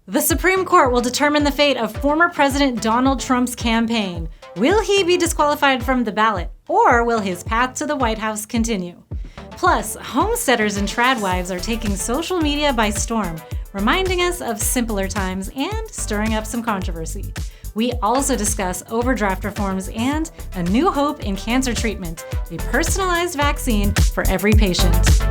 The Supreme Court will determine the fate of former President Donald Trump's campaign. Will he be disqualified from the ballot, or will his path to the White House continue? Plus, homesteaders and Tradwives are taking social media by storm, reminding us of simpler times and stirring up some controversy. We also discuss overdraft reforms and a new hope in cancer treatment, a personalized vaccine for every patient.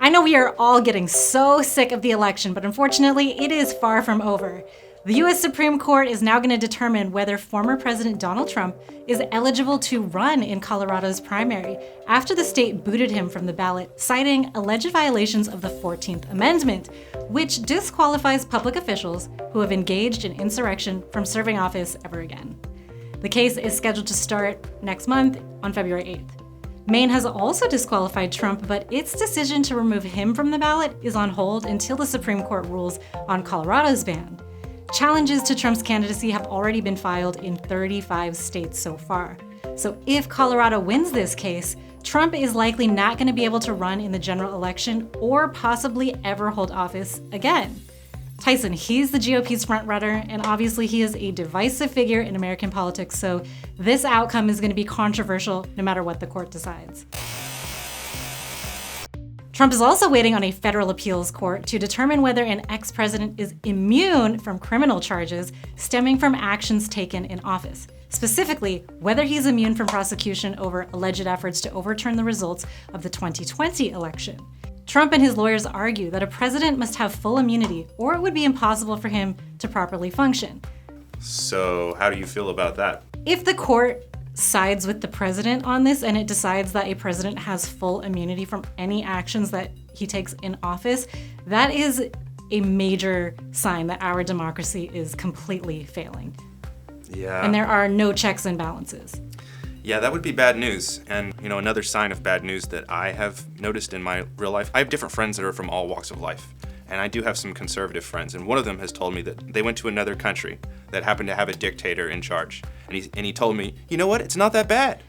I know we are all getting so sick of the election, but unfortunately, it is far from over. The U.S. Supreme Court is now going to determine whether former President Donald Trump is eligible to run in Colorado's primary after the state booted him from the ballot, citing alleged violations of the 14th Amendment, which disqualifies public officials who have engaged in insurrection from serving office ever again. The case is scheduled to start next month on February 8th. Maine has also disqualified Trump, but its decision to remove him from the ballot is on hold until the Supreme Court rules on Colorado's ban. Challenges to Trump's candidacy have already been filed in 35 states so far. So if Colorado wins this case, Trump is likely not going to be able to run in the general election or possibly ever hold office again. Tyson, he's the GOP's frontrunner, and obviously he is a divisive figure in American politics, so this outcome is going to be controversial no matter what the court decides. Trump is also waiting on a federal appeals court to determine whether an ex-president is immune from criminal charges stemming from actions taken in office. Specifically, whether he's immune from prosecution over alleged efforts to overturn the results of the 2020 election. Trump and his lawyers argue that a president must have full immunity, or it would be impossible for him to properly function. So, how do you feel about that? If the court sides with the president on this and it decides that a president has full immunity from any actions that he takes in office, that is a major sign that our democracy is completely failing. Yeah. And there are no checks and balances. Yeah, that would be bad news. And, another sign of bad news that I have noticed in my real life, I have different friends that are from all walks of life. And I do have some conservative friends, and one of them has told me that they went to another country that happened to have a dictator in charge. And he told me, you know what, it's not that bad.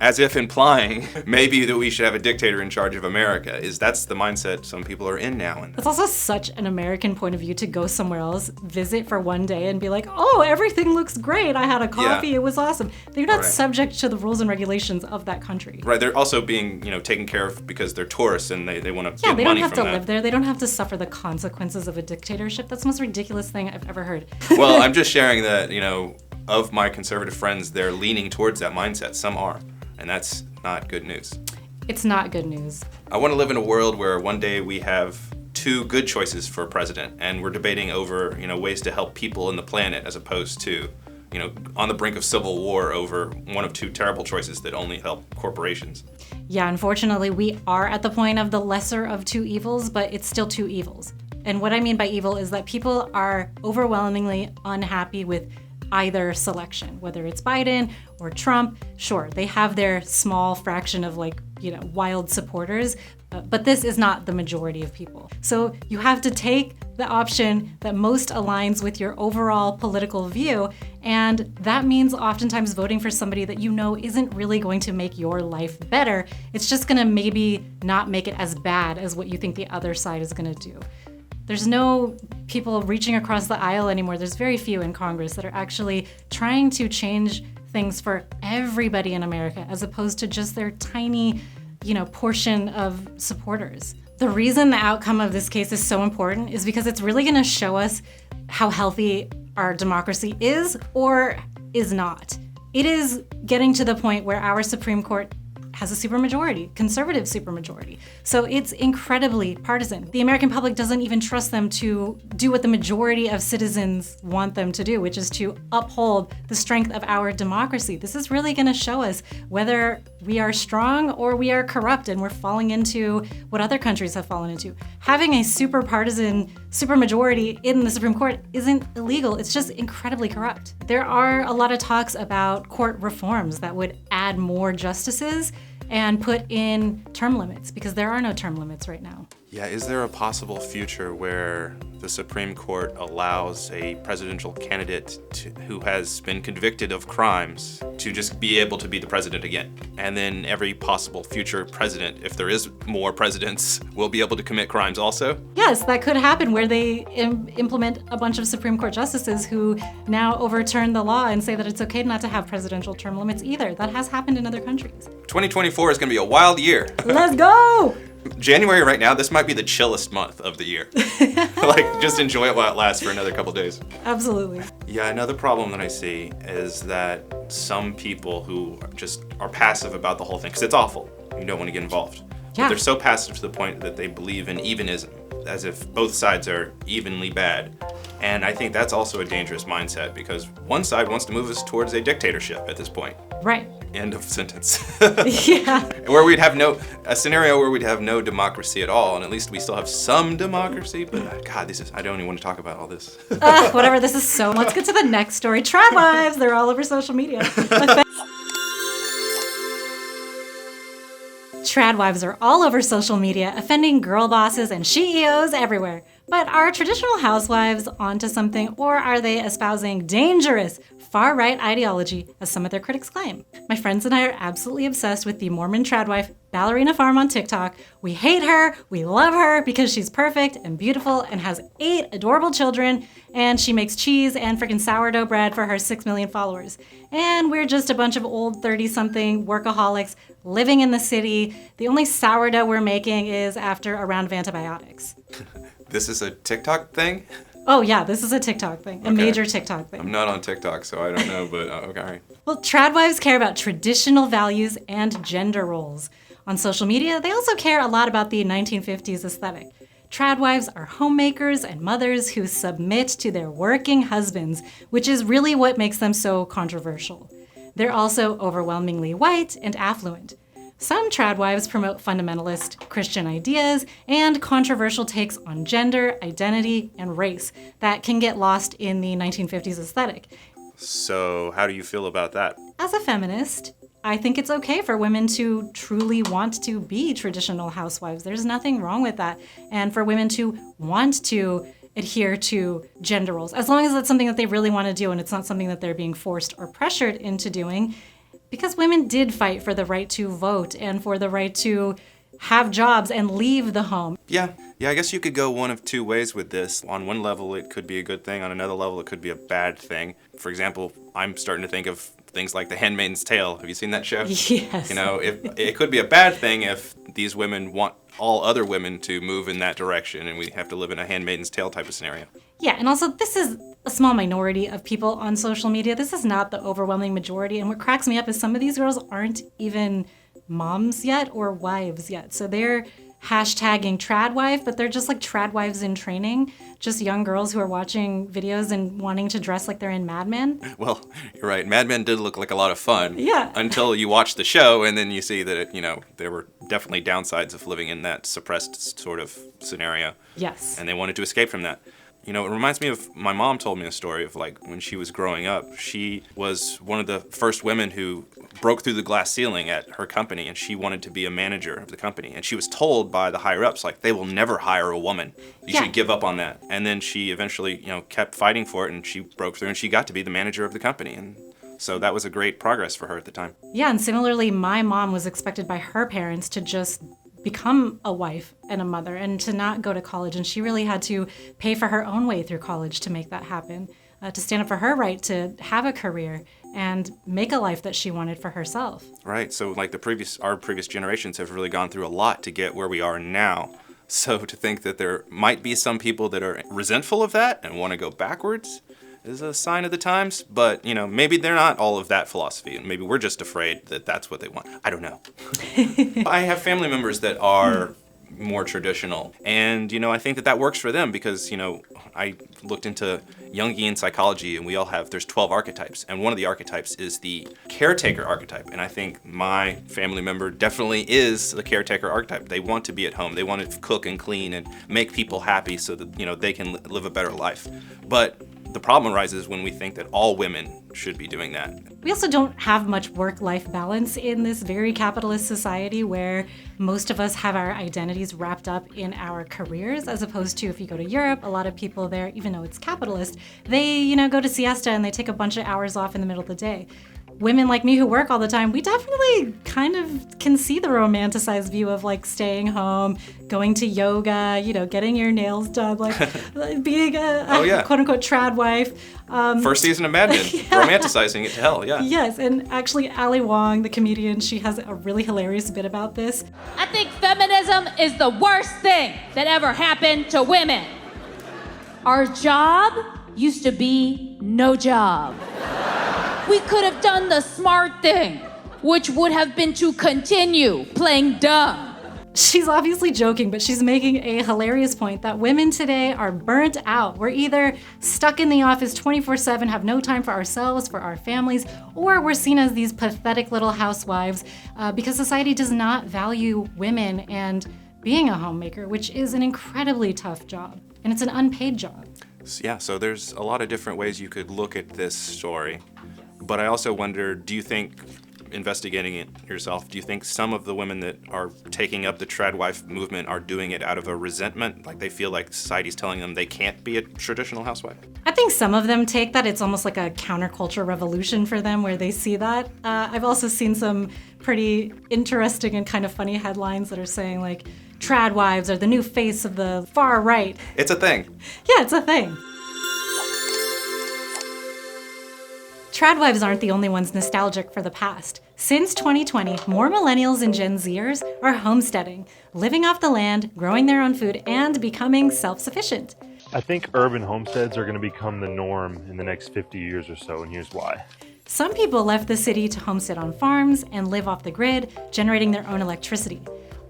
As if implying maybe that we should have a dictator in charge of America. That's the mindset some people are in now. It's also such an American point of view to go somewhere else, visit for one day and be like, oh, everything looks great. I had a coffee. Yeah. It was awesome. They're not subject to the rules and regulations of that country. Right. They're also being, taken care of because they're tourists and they want to get money from that. Yeah, they don't have to live there. They don't have to suffer the consequences of a dictatorship. That's the most ridiculous thing I've ever heard. Well, I'm just sharing that, of my conservative friends, they're leaning towards that mindset. Some are. And that's not good news. It's not good news. I want to live in a world where one day we have two good choices for president, and we're debating over, ways to help people in the planet as opposed to, on the brink of civil war over one of two terrible choices that only help corporations. Yeah, unfortunately, we are at the point of the lesser of two evils, but it's still two evils. And what I mean by evil is that people are overwhelmingly unhappy with either selection, whether it's Biden or Trump. Sure, they have their small fraction of wild supporters, but this is not the majority of people. So you have to take the option that most aligns with your overall political view, and that means oftentimes voting for somebody that isn't really going to make your life better. It's just gonna maybe not make it as bad as what you think the other side is gonna do. There's no people reaching across the aisle anymore. There's very few in Congress that are actually trying to change things for everybody in America, as opposed to just their tiny, portion of supporters. The reason the outcome of this case is so important is because it's really going to show us how healthy our democracy is or is not. It is getting to the point where our Supreme Court has a supermajority, conservative supermajority. So it's incredibly partisan. The American public doesn't even trust them to do what the majority of citizens want them to do, which is to uphold the strength of our democracy. This is really going to show us whether we are strong or we are corrupt and we're falling into what other countries have fallen into. Having a super partisan supermajority in the Supreme Court isn't illegal. It's just incredibly corrupt. There are a lot of talks about court reforms that would add more justices and put in term limits, because there are no term limits right now. Yeah, is there a possible future where the Supreme Court allows a presidential candidate who has been convicted of crimes to just be able to be the president again? And then every possible future president, if there is more presidents, will be able to commit crimes also? Yes, that could happen where they implement a bunch of Supreme Court justices who now overturn the law and say that it's okay not to have presidential term limits either. That has happened in other countries. 2024 is going to be a wild year. Let's go! January right now, this might be the chillest month of the year. Like, just enjoy it while it lasts for another couple days. Absolutely. Yeah, another problem that I see is that some people who just are passive about the whole thing, because it's awful, you don't want to get involved. Yeah. But they're so passive to the point that they believe in evenism, as if both sides are evenly bad. And I think that's also a dangerous mindset, because one side wants to move us towards a dictatorship at this point. Right. End of sentence. Yeah. Where we'd have a scenario where we'd have no democracy at all, and at least we still have some democracy, but God, I don't even want to talk about all this. Whatever, this is so, let's get to the next story. Tradwives, they're all over social media. Tradwives are all over social media, offending girl bosses and CEOs everywhere. But are traditional housewives onto something, or are they espousing dangerous far-right ideology, as some of their critics claim? My friends and I are absolutely obsessed with the Mormon tradwife, Ballerina Farm on TikTok. We hate her, we love her because she's perfect and beautiful and has 8 adorable children, and she makes cheese and freaking sourdough bread for her 6 million followers. And we're just a bunch of old 30-something workaholics living in the city. The only sourdough we're making is after a round of antibiotics. This is a TikTok thing? Oh yeah, this is a TikTok thing, a major TikTok thing. I'm not on TikTok, so I don't know, but okay, all right. Well, tradwives care about traditional values and gender roles. On social media, they also care a lot about the 1950s aesthetic. Tradwives are homemakers and mothers who submit to their working husbands, which is really what makes them so controversial. They're also overwhelmingly white and affluent. Some tradwives promote fundamentalist Christian ideas and controversial takes on gender, identity, and race that can get lost in the 1950s aesthetic. So how do you feel about that? As a feminist, I think it's okay for women to truly want to be traditional housewives. There's nothing wrong with that. And for women to want to adhere to gender roles, as long as it's something that they really want to do and it's not something that they're being forced or pressured into doing. Because women did fight for the right to vote and for the right to have jobs and leave the home. Yeah, I guess you could go one of two ways with this. On one level, it could be a good thing. On another level, it could be a bad thing. For example, I'm starting to think of things like The Handmaid's Tale. Have you seen that show? Yes. You know, it could be a bad thing if these women want all other women to move in that direction and we have to live in a Handmaid's Tale type of scenario. Yeah, and also this is a small minority of people on social media. This is not the overwhelming majority. And what cracks me up is some of these girls aren't even moms yet or wives yet. So they're hashtagging tradwife, but they're just like tradwives in training, just young girls who are watching videos and wanting to dress like they're in Mad Men. Well, you're right. Mad Men did look like a lot of fun. Yeah. Until you watch the show and then you see that, there were definitely downsides of living in that suppressed sort of scenario. Yes. And they wanted to escape from that. It reminds me of, my mom told me a story of like when she was growing up, she was one of the first women who broke through the glass ceiling at her company and she wanted to be a manager of the company. And she was told by the higher ups, like, they will never hire a woman. You should give up on that. And then she eventually, kept fighting for it and she broke through and she got to be the manager of the company. And so that was a great progress for her at the time. Yeah, and similarly, my mom was expected by her parents to just become a wife and a mother and to not go to college. And she really had to pay for her own way through college to make that happen, to stand up for her right to have a career and make a life that she wanted for herself. Right. So like our previous generations have really gone through a lot to get where we are now. So to think that there might be some people that are resentful of that and want to go backwards is a sign of the times, but maybe they're not all of that philosophy, and maybe we're just afraid that that's what they want. I don't know. I have family members that are more traditional, and I think that works for them because I looked into Jungian psychology, and there's 12 archetypes, and one of the archetypes is the caretaker archetype, and I think my family member definitely is the caretaker archetype. They want to be at home, they want to cook and clean and make people happy so that they can live a better life. But the problem arises when we think that all women should be doing that. We also don't have much work-life balance in this very capitalist society where most of us have our identities wrapped up in our careers, as opposed to if you go to Europe, a lot of people there, even though it's capitalist, they, go to siesta and they take a bunch of hours off in the middle of the day. Women like me who work all the time, we definitely kind of can see the romanticized view of like staying home, going to yoga, getting your nails done, like being a quote unquote trad wife. First season of Mad Men, romanticizing it to hell, yeah. Yes, and actually Ali Wong, the comedian, she has a really hilarious bit about this. I think feminism is the worst thing that ever happened to women. Our job used to be no job. We could have done the smart thing, which would have been to continue playing dumb. She's obviously joking, but she's making a hilarious point that women today are burnt out. We're either stuck in the office 24/7, have no time for ourselves, for our families, or we're seen as these pathetic little housewives because society does not value women and being a homemaker, which is an incredibly tough job, and it's an unpaid job. Yeah, so there's a lot of different ways you could look at this story. But I also wonder, do you think, investigating it yourself, do you think some of the women that are taking up the tradwife movement are doing it out of a resentment? Like they feel like society's telling them they can't be a traditional housewife? I think some of them take that. It's almost like a counterculture revolution for them where they see that. I've also seen some pretty interesting and kind of funny headlines that are saying like, tradwives are the new face of the far right. It's a thing. Yeah, it's a thing. Tradwives aren't the only ones nostalgic for the past. Since 2020, more millennials and Gen-Zers are homesteading, living off the land, growing their own food, and becoming self-sufficient. I think urban homesteads are going to become the norm in the next 50 years or so, and here's why. Some people left the city to homestead on farms and live off the grid, generating their own electricity.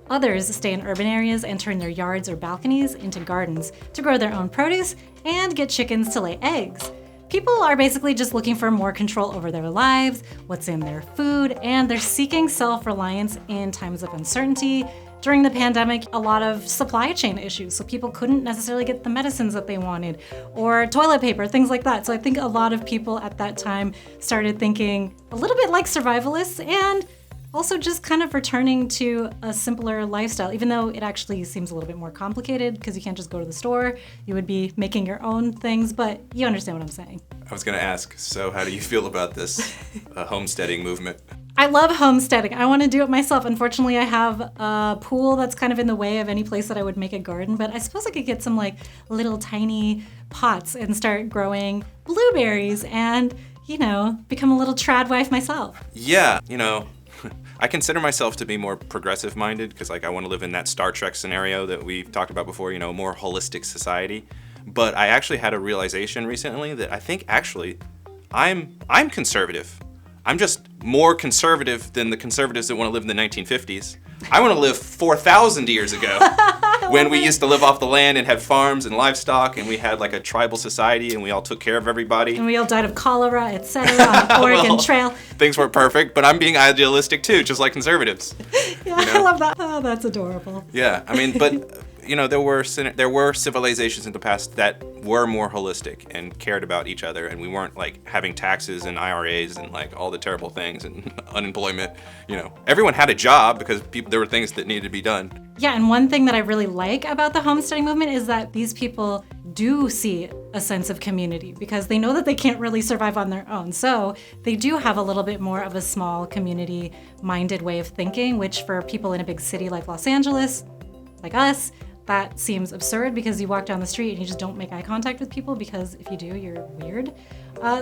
Others stay in urban areas and turn their yards or balconies into gardens to grow their own produce and get chickens to lay eggs. People are basically just looking for more control over their lives, what's in their food, and they're seeking self-reliance in times of uncertainty. During the pandemic, a lot of supply chain issues, so people couldn't necessarily get the medicines that they wanted, or toilet paper, things like that. So I think a lot of people at that time started thinking a little bit like survivalists and also just kind of returning to a simpler lifestyle, even though it actually seems a little bit more complicated because you can't just go to the store. You would be making your own things, but you understand what I'm saying. I was going to ask, so how do you feel about this homesteading movement? I love homesteading. I want to do it myself. Unfortunately, I have a pool that's kind of in the way of any place that I would make a garden, but I suppose I could get some like little tiny pots and start growing blueberries and, become a little trad wife myself. Yeah, I consider myself to be more progressive minded because I want to live in that Star Trek scenario that we've talked about before, more holistic society. But I actually had a realization recently that I think actually I'm conservative. I'm just more conservative than the conservatives that want to live in the 1950s. I want to live 4,000 years ago when we used to live off the land and had farms and livestock and we had like a tribal society and we all took care of everybody. And we all died of cholera, etc. on the Oregon Trail. Things weren't perfect, but I'm being idealistic too, just like conservatives. Yeah, I love that. Oh, that's adorable. Yeah, but there were civilizations in the past that were more holistic and cared about each other, and we weren't like having taxes and IRAs and like all the terrible things and unemployment. Everyone had a job because there were things that needed to be done. Yeah, and one thing that I really like about the homesteading movement is that these people do see a sense of community because they know that they can't really survive on their own. So they do have a little bit more of a small community-minded way of thinking, which for people in a big city like Los Angeles, like us, that seems absurd because you walk down the street and you just don't make eye contact with people because if you do, you're weird.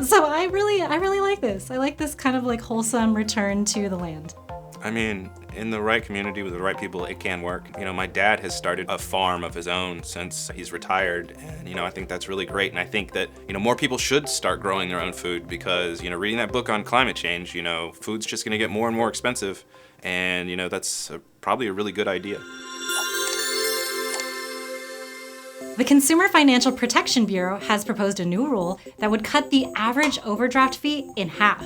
So I really like this. I like this kind of like wholesome return to the land. I mean, in the right community with the right people, it can work. My dad has started a farm of his own since he's retired, and I think that's really great. And I think that more people should start growing their own food because reading that book on climate change, food's just going to get more and more expensive, and that's probably a really good idea. The Consumer Financial Protection Bureau has proposed a new rule that would cut the average overdraft fee in half.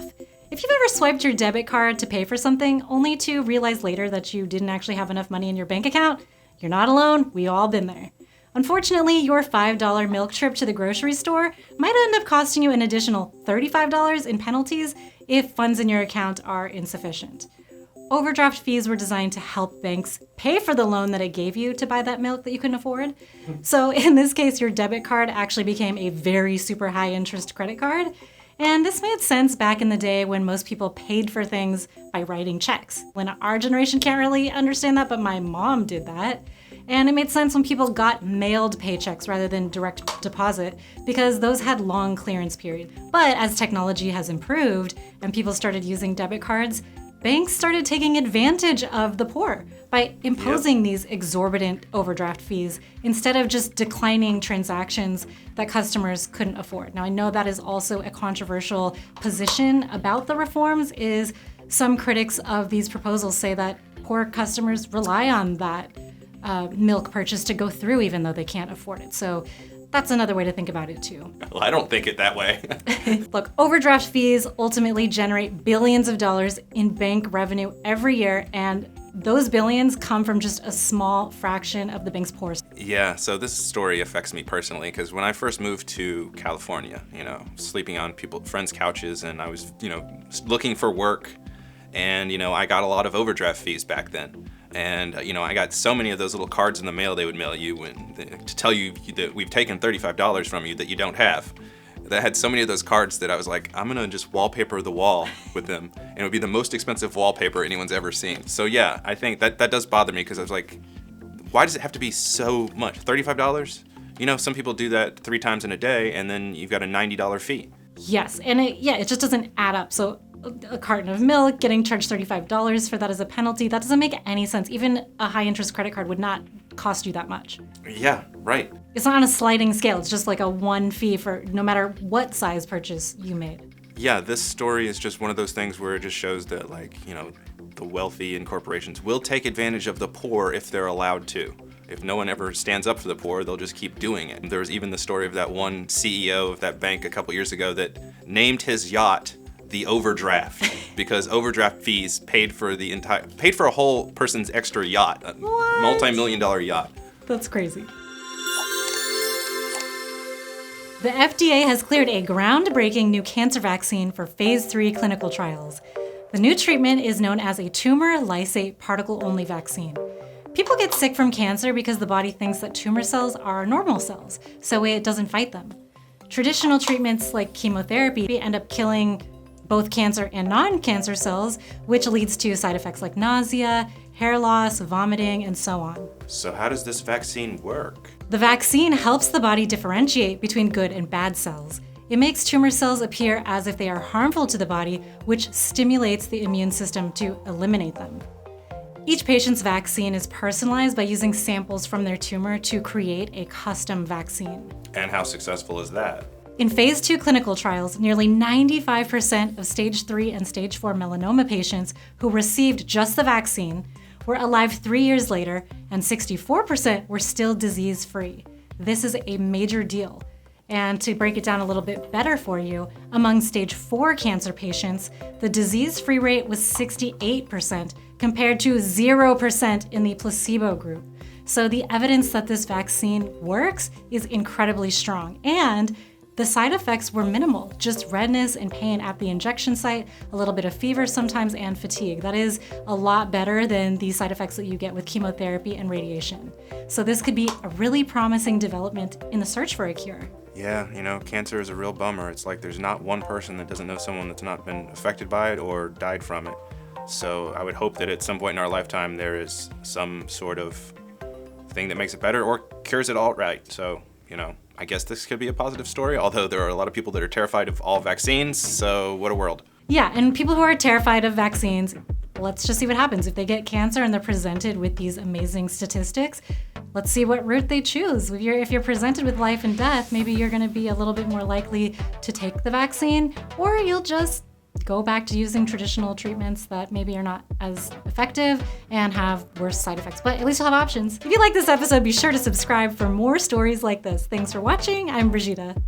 If you've ever swiped your debit card to pay for something only to realize later that you didn't actually have enough money in your bank account, you're not alone. We've all been there. Unfortunately, your $5 milk trip to the grocery store might end up costing you an additional $35 in penalties if funds in your account are insufficient. Overdraft fees were designed to help banks pay for the loan that it gave you to buy that milk that you couldn't afford. So in this case, your debit card actually became a very super high interest credit card. And this made sense back in the day when most people paid for things by writing checks. When our generation can't really understand that, but my mom did that. And it made sense when people got mailed paychecks rather than direct deposit because those had long clearance period. But as technology has improved and people started using debit cards, banks started taking advantage of the poor by imposing these exorbitant overdraft fees instead of just declining transactions that customers couldn't afford. Now, I know that is also a controversial position about the reforms, is some critics of these proposals say that poor customers rely on that milk purchase to go through even though they can't afford it. So that's another way to think about it too. Well, I don't think it that way. Look, overdraft fees ultimately generate billions of dollars in bank revenue every year, and those billions come from just a small fraction of the bank's poor. Yeah, so this story affects me personally because when I first moved to California, sleeping on friends' couches, and I was, looking for work, and, I got a lot of overdraft fees back then. And, I got so many of those little cards in the mail they would mail you to tell you that we've taken $35 from you that you don't have. That had so many of those cards that I was like, I'm gonna just wallpaper the wall with them. And it would be the most expensive wallpaper anyone's ever seen. So yeah, I think that does bother me because I was like, why does it have to be so much? $35? Some people do that 3 times in a day and then you've got a $90 fee. Yes, and it just doesn't add up. So a carton of milk, getting charged $35 for that as a penalty, that doesn't make any sense. Even a high interest credit card would not cost you that much. Yeah, right. It's not on a sliding scale. It's just like a one fee for no matter what size purchase you made. Yeah, this story is just one of those things where it just shows that the wealthy and corporations will take advantage of the poor if they're allowed to. If no one ever stands up for the poor, they'll just keep doing it. There was even the story of that one CEO of that bank a couple years ago that named his yacht the Overdraft because overdraft fees paid for a whole person's extra yacht, a multi-million-dollar yacht. That's crazy. The FDA has cleared a groundbreaking new cancer vaccine for phase 3 clinical trials. The new treatment is known as a tumor lysate particle-only vaccine. People get sick from cancer because the body thinks that tumor cells are normal cells, so it doesn't fight them. Traditional treatments like chemotherapy end up killing both cancer and non-cancer cells, which leads to side effects like nausea, hair loss, vomiting, and so on. So how does this vaccine work? The vaccine helps the body differentiate between good and bad cells. It makes tumor cells appear as if they are harmful to the body, which stimulates the immune system to eliminate them. Each patient's vaccine is personalized by using samples from their tumor to create a custom vaccine. And how successful is that? In phase 2 clinical trials, nearly 95% of stage 3 and stage 4 melanoma patients who received just the vaccine were alive 3 years later, and 64% were still disease-free. This is a major deal. And to break it down a little bit better for you, among stage 4 cancer patients, the disease-free rate was 68% compared to 0% in the placebo group. So the evidence that this vaccine works is incredibly strong. And the side effects were minimal, just redness and pain at the injection site, a little bit of fever sometimes, and fatigue. That is a lot better than the side effects that you get with chemotherapy and radiation. So this could be a really promising development in the search for a cure. Yeah, cancer is a real bummer. It's like there's not one person that doesn't know someone that's not been affected by it or died from it. So I would hope that at some point in our lifetime there is some sort of thing that makes it better or cures it outright. So, I guess this could be a positive story, although there are a lot of people that are terrified of all vaccines, so what a world. Yeah, and people who are terrified of vaccines, let's just see what happens. If they get cancer and they're presented with these amazing statistics, let's see what route they choose. If you're presented with life and death, maybe you're gonna be a little bit more likely to take the vaccine, or you'll just go back to using traditional treatments that maybe are not as effective and have worse side effects, but at least you'll have options. If you like this episode, be sure to subscribe for more stories like this. Thanks for watching. I'm Brigida.